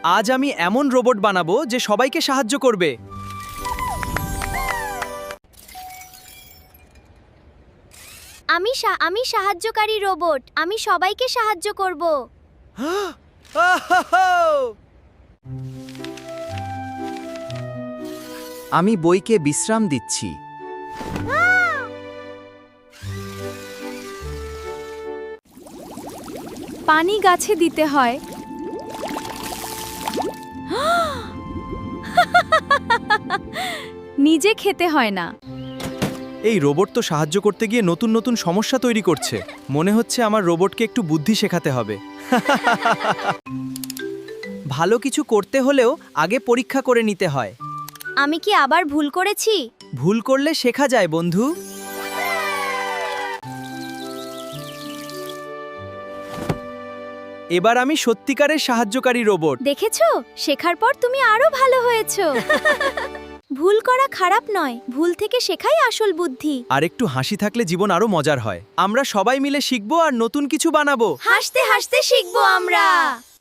আজ আমি এমন রোবট বানাবো যে সবাইকে সাহায্য করবে। আমি সাহায্যকারী রোবট। আমি সবাইকে সাহায্য করব। আমি বইকে বিশ্রাম দিচ্ছি। পানি গাছে দিতে হয়। নিজে খেতে হয় না। এই রোবট তো সাহায্য করতে গিয়ে নতুন নতুন সমস্যা তৈরি করছে। মনে হচ্ছে আমার রোবটকে একটু বুদ্ধি শেখাতে হবে। ভালো কিছু করতে হলেও আগে পরীক্ষা করে নিতে হয়। আমি কি আবার ভুল করেছি? ভুল করলে শেখা যায় বন্ধু। এবার আমি সত্যিকারের সাহায্যকারী রোবট। দেখেছো, শেখার পর তুমি আরো ভালো হয়েছো। ভুল করা খারাপ নয়, ভুল থেকে শেখাই আসল বুদ্ধি। আর একটু হাসি থাকলে জীবন আরো মজার হয়। আমরা সবাই মিলে শিখবো আর নতুন কিছু বানাবো। হাসতে হাসতে শিখবো আমরা।